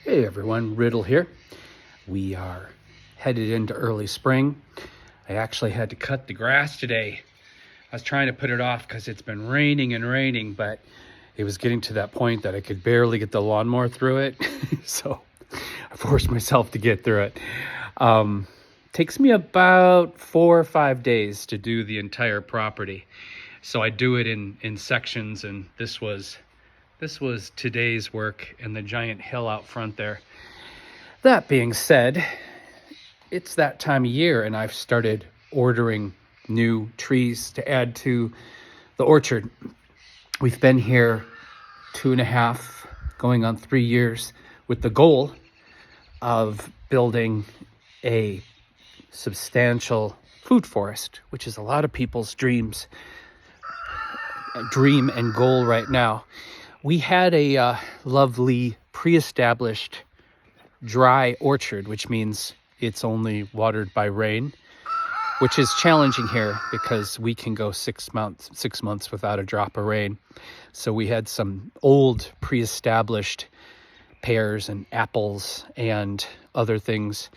Hey everyone, Riddle here. We are headed into early spring. I actually had to cut the grass today. I was trying to put it off because it's been raining and raining, but it was getting to that point that I could barely get the lawnmower through it. So I forced myself to get through it. Takes me about 4 or 5 days to do the entire property. So I do it in sections, and this was today's work and the giant hill out front there. That being said, it's that time of year and I've started ordering new trees to add to the orchard. We've been here 2.5, going on 3 years, with the goal of building a substantial food forest, which is a lot of people's dream and goal right now. We had a lovely pre-established dry orchard, which means it's only watered by rain, which is challenging here because we can go 6 months without a drop of rain. So we had some old pre-established pears and apples and other things,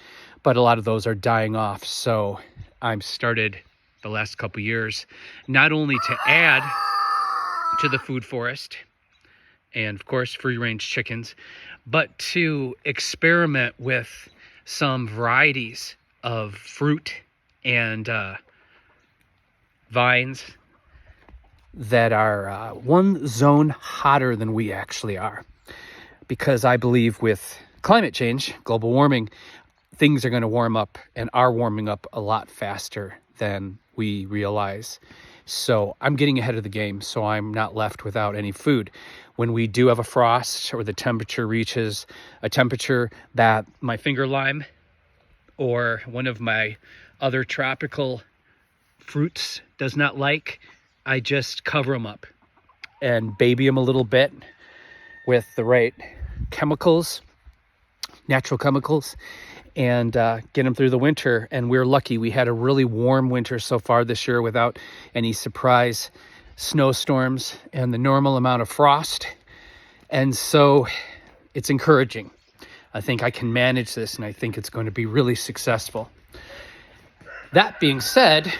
but a lot of those are dying off. So I've started the last couple years not only to add to the food forest and of course free-range chickens, but to experiment with some varieties of fruit and vines that are one zone hotter than we actually are. Because I believe with climate change, global warming, things are going to warm up and are warming up a lot faster than we realize. So I'm getting ahead of the game, so I'm not left without any food. When we do have a frost or the temperature reaches a temperature that my finger lime or one of my other tropical fruits does not like, I just cover them up and baby them a little bit with the right chemicals, natural chemicals, and get them through the winter. And we're lucky. We had a really warm winter so far this year without any surprise snowstorms and the normal amount of frost. And so it's encouraging. I think I can manage this, and I think it's going to be really successful. That being said,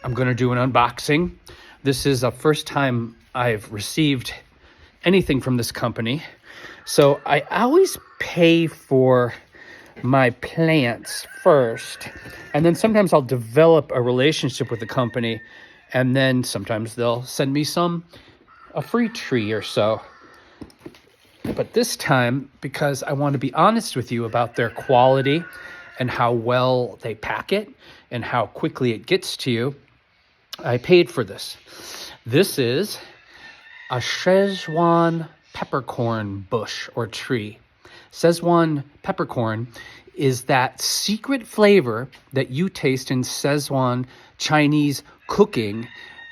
I'm going to do an unboxing. This is the first time I've received anything from this company. So I always pay for my plants first, and then sometimes I'll develop a relationship with the company, and then sometimes they'll send me a free tree or so. But this time, because I want to be honest with you about their quality and how well they pack it and how quickly it gets to you, I paid for this. This is a szechuan peppercorn bush or tree. Szechuan peppercorn is that secret flavor that you taste in Szechuan Chinese cooking.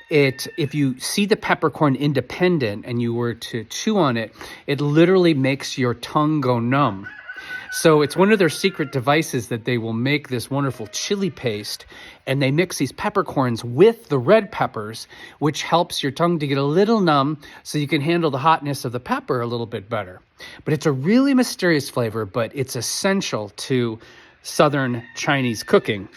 If you see the peppercorn independent and you were to chew on it, it literally makes your tongue go numb. So it's one of their secret devices that they will make this wonderful chili paste, and they mix these peppercorns with the red peppers, which helps your tongue to get a little numb so you can handle the hotness of the pepper a little bit better. But it's a really mysterious flavor, but it's essential to Southern Chinese cooking.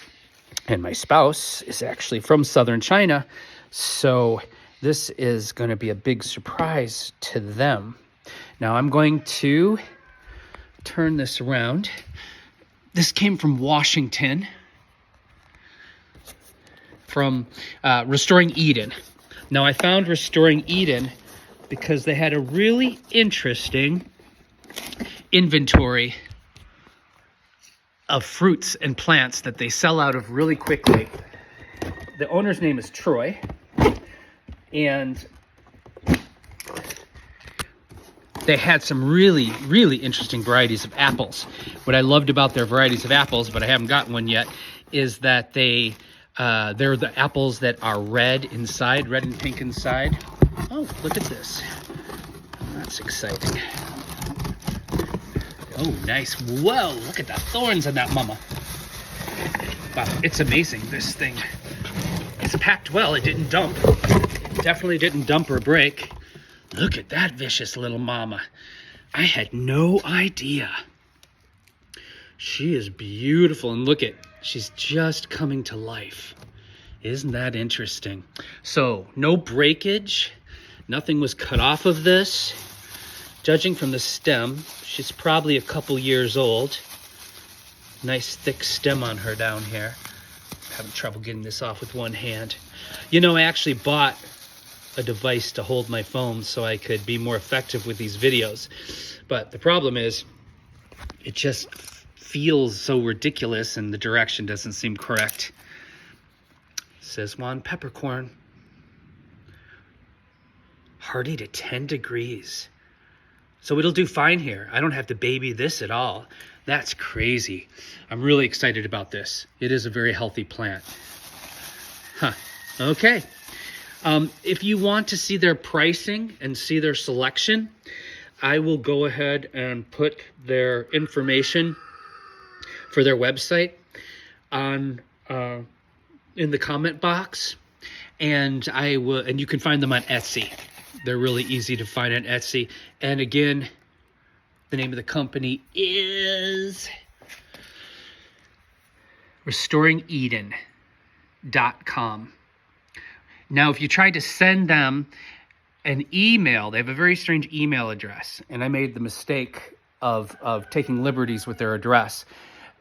And my spouse is actually from Southern China, so this is going to be a big surprise to them. Now I'm going to turn this around. This came from Washington, from Restoring Eden. Now I found Restoring Eden because they had a really interesting inventory of fruits and plants that they sell out of really quickly. The owner's name is Troy, and they had some really, really interesting varieties of apples. What I loved about their varieties of apples, but I haven't gotten one yet, is that they're the apples that are red inside, red and pink inside. Oh, look at this. That's exciting. Oh, nice. Whoa, look at the thorns on that mama. Wow, it's amazing. This thing is packed well. It didn't dump. Definitely didn't dump or break. Look at that vicious little mama. I had no idea She is beautiful, and look at, she's just coming to life. Isn't that interesting? So no breakage, nothing was cut off of this. Judging from the stem, she's probably a couple years old. Nice thick stem on her down here. Having trouble getting this off with one hand. You know, I actually bought a device to hold my phone so I could be more effective with these videos. But the problem is, it just feels so ridiculous and the direction doesn't seem correct. Szechuan peppercorn. Hardy to 10 degrees. So it'll do fine here. I don't have to baby this at all. That's crazy. I'm really excited about this. It is a very healthy plant. Huh. Okay. If you want to see their pricing and see their selection, I will go ahead and put their information for their website on in the comment box, and you can find them on Etsy. They're really easy to find on Etsy. And again, the name of the company is restoringeden.com. Now, if you tried to send them an email, they have a very strange email address, and I made the mistake of taking liberties with their address.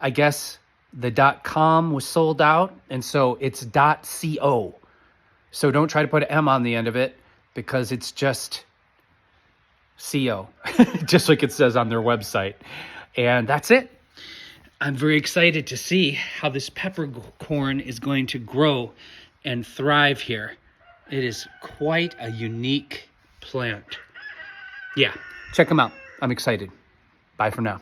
I guess the .com was sold out, and so it's .co. So don't try to put an M on the end of it, because it's just CO, just like it says on their website. And that's it. I'm very excited to see how this peppercorn is going to grow and thrive here. It is quite a unique plant. Yeah, check them out. I'm excited. Bye for now.